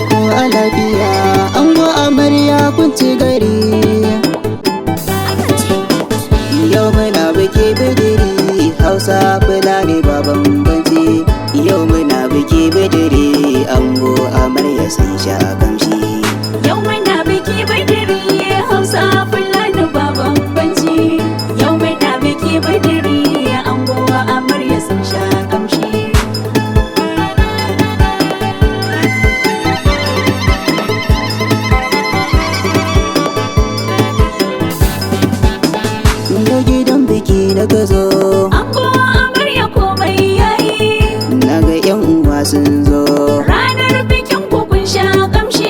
ko a lafiya ango amarya kun ci gari. Yau muna biki bidiri Hausa Fulani ba bambanci. Yau muna biki bidiri ango amarya sun sha kamshi. Yau muna biki bidiri Hausa Fulani ba bambanci. Yau muna biki bidiri ango amarya sun sha kamshi. Da gidan biki na gazo Ango amarya komai yayi. na ga yan uwa sun zo. Ranar bikin ku kun sha kamshi.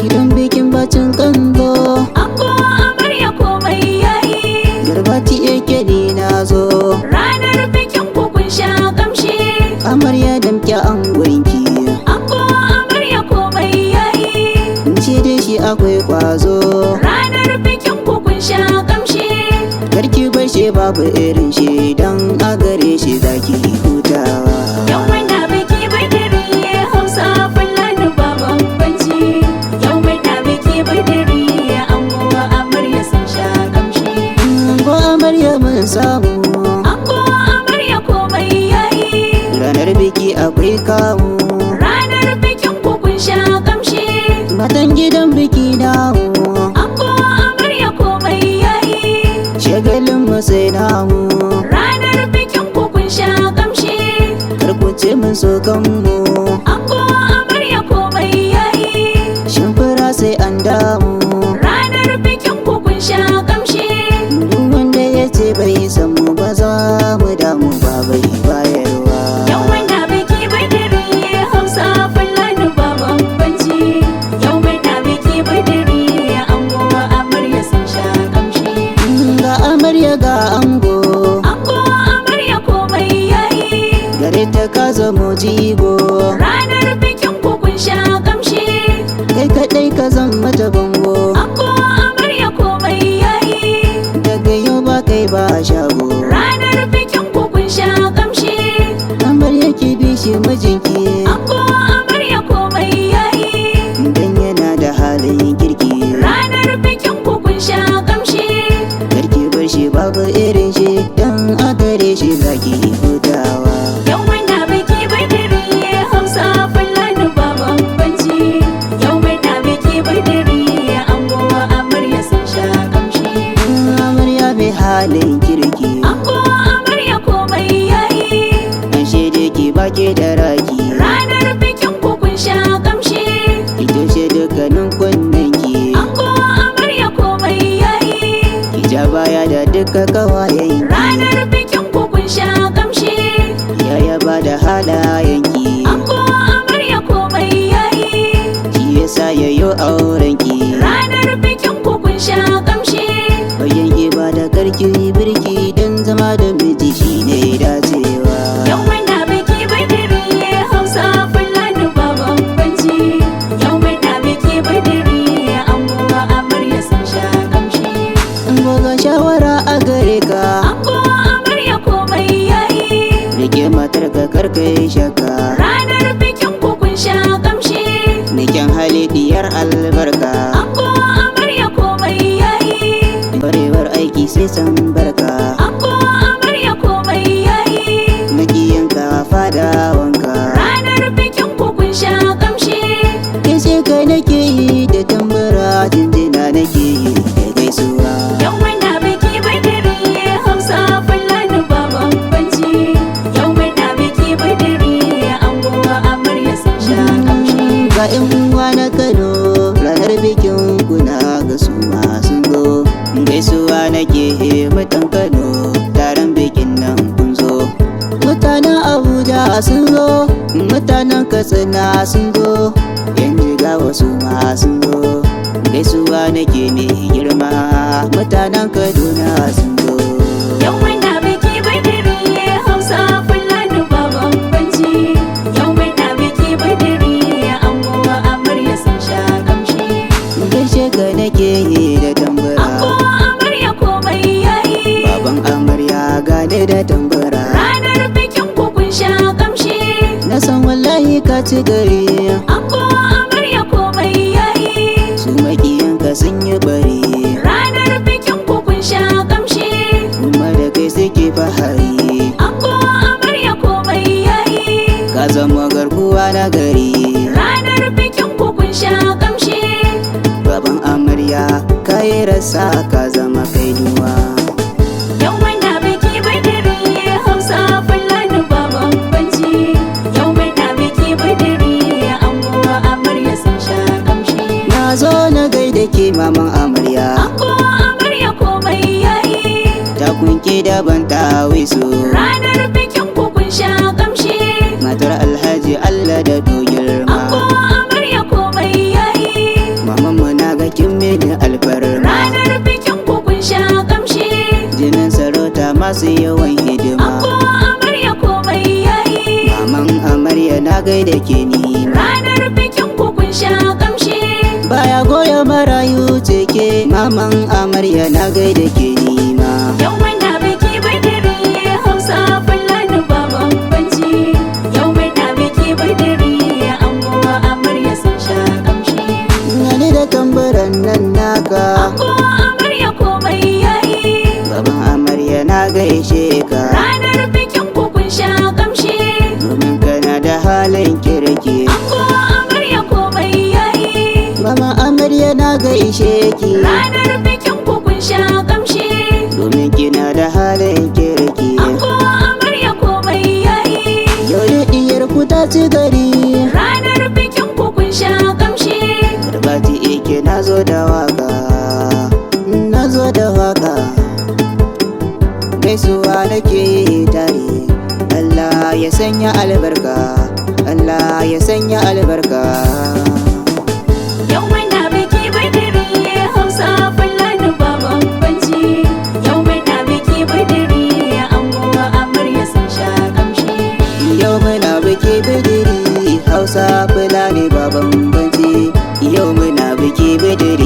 Gidan bikin bacin kanzo Ango amarya komai yayi. garbati yake ni na zo. Ranar bikin ku kun sha kamshi. Amarya damke angonki Ango amarya komai yayi. ce da shi akwai kwazo. Ranar bikin ku kun sha kamshi. Karki bashe babu irin shi dan a gare shi zaki hutawa. Yau muna biki bidiri Hausa Fulani ba bambanci. Yau muna biki bidiri ango amarya sun sha kamshi. Ango amarya mun samu Ango amarya komai yayi. ranar biki akwai kamu. Ranar bikin ku kun sha kamshi. Matan gidan biki damu Ango amarya komai yayi. shagalin mu sai namu. Ranar bikin ku kun sha kamshi. Karkuce mun so kanmu Ango amarya komai yayi. shimfira sai an damu. Ranar bikin ku kun sha kamshi. Duk wanda ya ce bai san mu ba za mu damu ba bai bayarwa. Yau muna biki bidiri Hausa Fulani ba bambanci. Yau muna biki bidiri ango amarya sun sha kamshi. Ga amarya ga ango Ango amarya komai yayi. gare ta ka zamo jigo. Ranar bikin ku kun sha kamshi. Kai kadai ka zan mata bango. Ango amarya komai yayi. Daga yau ba kai ba shago. Ranar bikin ku kun sha kamshi. Amarya ki bi shi mijinki Ango amarya komai yayi. dan yana da halin kirki. Ranar bikin ku kun sha kamshi. Karki bar shi babu irin shi dan a gare shi zaki hutawa. Yau muna biki bidiri Hausa Fulani ba bambanci. Yau muna biki bidiri ango amarya sun sha kamshi. Amarya mai halin kirki Ango amarya komai yayi. an shaide ki baki da raki. Ranar bikin ku kun sha kamshi. Ki toshe dukkanin kunnenki Ango amarya komai yayi. ki ja baya da duka kawayen. Ranar bikin ku kun sha kamshi. Ya yaba da halayenki Ango amarya komai yayi. shi yasa yayo aurenki. Ranar bikin ku kun sha kamshi. Bayan ibada karki birki dan zama da miji shine dacewa. Yau muna biki bidiri Hausa Fulani ba bambanci. Yau muna biki bidiri ango amarya sun sha kamshi. Ga shawara a gare ka Ango amarya komai yayi. rike matar ka karka yi shakka. Ranar bikin ku kun sha kamshi. Niken hali diyar albarka. Ango amarya komai yayi. Barewar aiki sai san barka. Ango amarya komai yayi. Makiyanka fadawanka. Ranar bikin ku kun sha kamshi. Kai kai nake yi da tambara jinjina nake yi da gaisuwa. Yau muna biki bidiri Hausa Fulani ba bambanci. Yau muna biki bidiri ango amarya sun sha kamshi. Ga 'yan uwa na Kano ranar bikin kuna ga su ma sun zo. Gaisuwa nake mutan Kano taron bikin nan kun zo. Mutanen Abuja sun zo, mutanen Katsina sun zo, yan Jigawa su ma sun zo. Gaisuwa nake mai girma mutanen Kaduna sun zo. Yau muna biki bidiri Hausa Fulani ba bambanci. Yau muna biki bidiri ango amarya sun sha kamshi. Gaishe ka nake yi da tambara. Ango amarya komai yayi. Baban amarya gane da tambara. Ranar bikin ku kun sha kamshi. Na san wallahi ka ci gari. Ango amarya sun yi bari, Ranar bikin ku kun sha kamshi, kuma da kai suke fahari. ango amarya komai yayi. Ka zama garkuwa na gari, Ranar bikin ku kun sha kamshi, baban amarya ka yi rasa ka zama kainuwa. yau muna biki badiri Hausa Fulani ba bambanci. Yau muna biki badiri ango amarya sun sha kamshi. Na zo na gaida ke maman amarya, Ango amarya komai yayi. ta kunke daban ta wisu, Ranar bikin ku kun sha kamshi, matar alhaji Allah da ango girma. amarya komai yayi. Maman mu na ga kin mini alfarma, Ranar bikin ku kun sha kamshi, jinin sarauta masu yawan hidima. ango amarya komai yayi. Maman amarya na gaida ke ni ma, Ranar bikin ku kun sha kamshi, baya goya marayu ceke. Maman amarya na gaida ke ni ma, yau muna biki badiri Hausa Fulani ba bambanci. Yau muna biki badiri ango amarya sun sha kamshi, gani da tambaran nan naka. ango amarya komai yayi. Baban amarya na gaishe ka, Ranar bikin ku kun sha kamshi, domin kana da halin kirki. ango amarya komai yayi. Mama amarya na gaishe ki, Ranar bikin ku kun sha kamshi, domin kina da halin kirki. ango amarya komai yayi. Yau da diyar ku ta ci gari, Ranar bikin ku kun sha kamshi, Garbati ike na zo da waka, na zo da waka. Gaisuwa nake yi tare, Allah ya sanya albarka, Allah ya sanya albarka. yau muna biki badiri Hausa Fulani ba bambanci. Yau muna biki badiri ango amarya sun sha kamshi, Yau muna biki bidiri, Hausa Fulani ba bambanci. Yau muna biki bidiri,